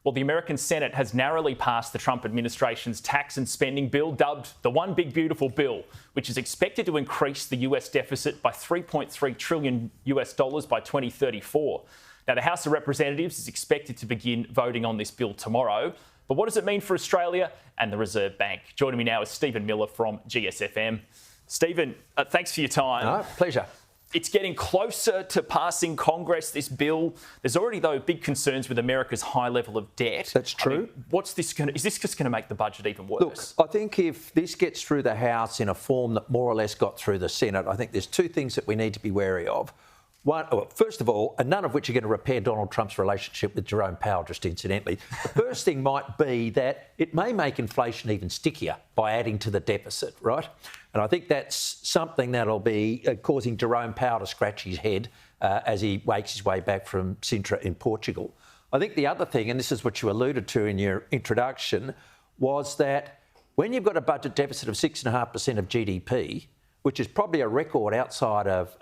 Well, the American Senate has narrowly passed the Trump administration's tax and spending bill, dubbed the One Big Beautiful Bill, which is expected to increase the US deficit by $3.3 trillion by 2034. Now, the House of Representatives is expected to begin voting on this bill tomorrow. But what does it mean for Australia and the Reserve Bank? Joining me now is Stephen Miller from GSFM. Stephen, thanks for your time. No, pleasure. It's getting closer to passing Congress, this bill. There's already, though, big concerns with America's high level of debt. That's true. Is this just going to make the budget even worse? Look, I think if this gets through the House in a form that more or less got through the Senate, I think there's two things that we need to be wary of. One, first of all, and none of which are going to repair Donald Trump's relationship with Jerome Powell, just incidentally. The first thing might be that it may make inflation even stickier by adding to the deficit, right? And I think that's something that'll be causing Jerome Powell to scratch his head as he makes his way back from Sintra in Portugal. I think the other thing, and this is what you alluded to in your introduction, was that when you've got a budget deficit of 6.5% of GDP, which is probably a record outside of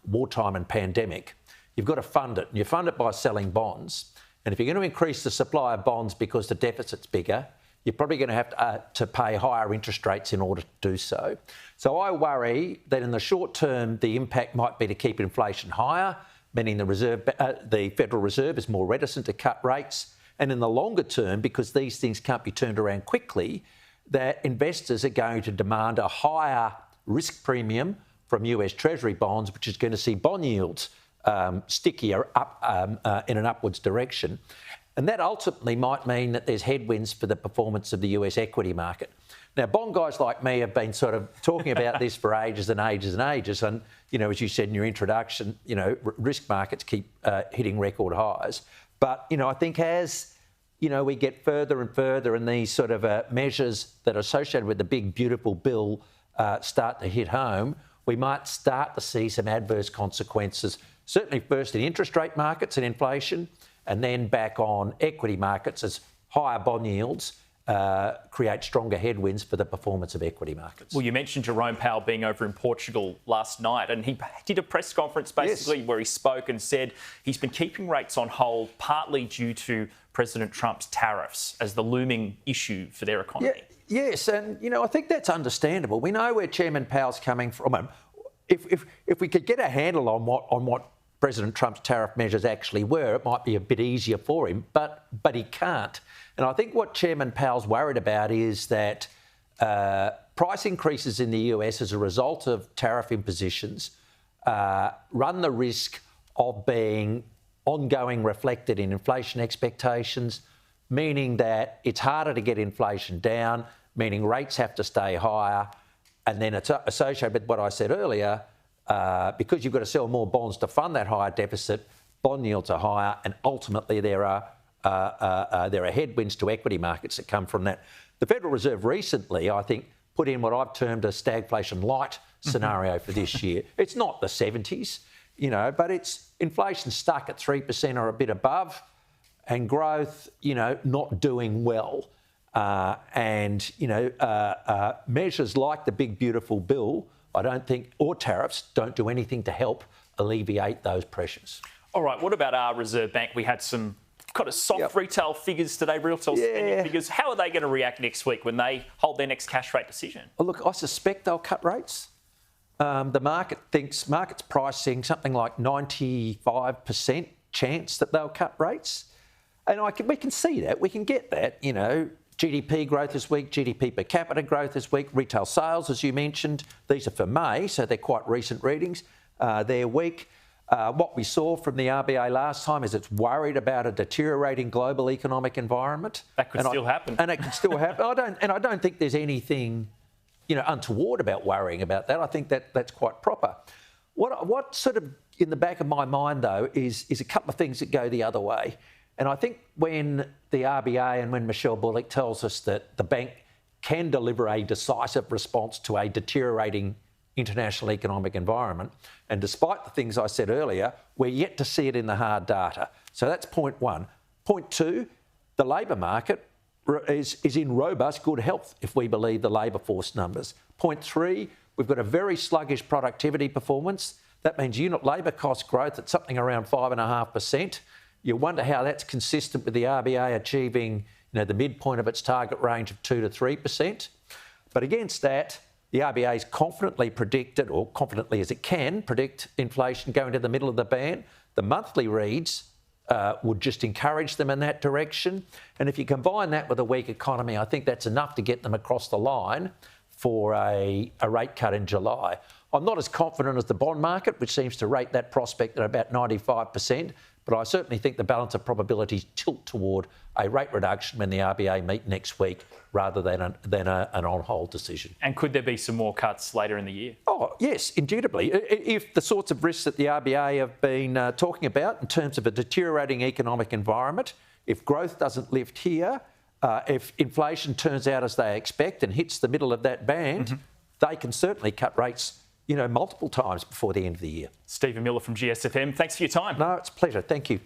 wartime and pandemic, you've got to fund it. And you fund it by selling bonds. And if you're going to increase the supply of bonds because the deficit's bigger, you're probably going to have to pay higher interest rates in order to do so. So I worry that in the short term, the impact might be to keep inflation higher, meaning the Federal Reserve is more reticent to cut rates. And in the longer term, because these things can't be turned around quickly, that investors are going to demand a higher risk premium from US Treasury bonds, which is going to see bond yields stickier up in an upwards direction. And that ultimately might mean that there's headwinds for the performance of the US equity market. Now, bond guys like me have been sort of talking about this for ages and ages and ages. And, you know, as you said in your introduction, you know, risk markets keep hitting record highs. But, you know, I think as, you know, we get further and further and these sort of measures that are associated with the big, beautiful bill start to hit home, we might start to see some adverse consequences, certainly first in interest rate markets and inflation, and then back on equity markets as higher bond yields create stronger headwinds for the performance of equity markets. Well, you mentioned Jerome Powell being over in Portugal last night, and he did a press conference basically where he spoke and said he's been keeping rates on hold partly due to President Trump's tariffs as the looming issue for their economy. Yeah. Yes, and, you know, I think that's understandable. We know where Chairman Powell's coming from. If we could get a handle on what President Trump's tariff measures actually were, it might be a bit easier for him, but he can't. And I think what Chairman Powell's worried about is that price increases in the US as a result of tariff impositions run the risk of being ongoing reflected in inflation expectations, meaning that it's harder to get inflation down, meaning rates have to stay higher. And then it's associated with what I said earlier, because you've got to sell more bonds to fund that higher deficit, bond yields are higher, and ultimately there are headwinds to equity markets that come from that. The Federal Reserve recently, I think, put in what I've termed a stagflation light scenario for this year. It's not the 70s, you know, but it's inflation stuck at 3% or a bit above, and growth, you know, not doing well. Measures like the Big Beautiful Bill, I don't think, or tariffs, don't do anything to help alleviate those pressures. All right, what about our Reserve Bank? We had some kind of soft retail figures today, retail spending figures. How are they going to react next week when they hold their next cash rate decision? Well, look, I suspect they'll cut rates. The market's pricing something like 95% chance that they'll cut rates. And we can see that, we can get that, you know. GDP growth this week, GDP per capita growth this week, retail sales, as you mentioned, these are for May, so they're quite recent readings. They're weak. What we saw from the RBA last time is it's worried about a deteriorating global economic environment. That could still happen. And it can still happen. I don't think there's anything, you know, untoward about worrying about that. I think that's quite proper. What sort of in the back of my mind, though, is a couple of things that go the other way. And I think when the RBA and when Michelle Bullock tells us that the bank can deliver a decisive response to a deteriorating international economic environment, and despite the things I said earlier, we're yet to see it in the hard data. So that's point one. Point two, the labour market is in robust good health if we believe the labour force numbers. Point three, we've got a very sluggish productivity performance. That means unit labour cost growth at something around 5.5%. You wonder how that's consistent with the RBA achieving, the midpoint of its target range of 2 to 3%. But against that, the RBA's confidently predicted, or confidently as it can, predict inflation going to the middle of the band. The monthly reads would just encourage them in that direction. And if you combine that with a weak economy, I think that's enough to get them across the line for a rate cut in July. I'm not as confident as the bond market, which seems to rate that prospect at about 95%, but I certainly think the balance of probabilities tilt toward a rate reduction when the RBA meet next week rather than an on-hold decision. And could there be some more cuts later in the year? Oh, yes, indubitably. If the sorts of risks that the RBA have been talking about in terms of a deteriorating economic environment, if growth doesn't lift here, if inflation turns out as they expect and hits the middle of that band, they can certainly cut rates, multiple times before the end of the year. Stephen Miller from GSFM, thanks for your time. No, it's a pleasure. Thank you.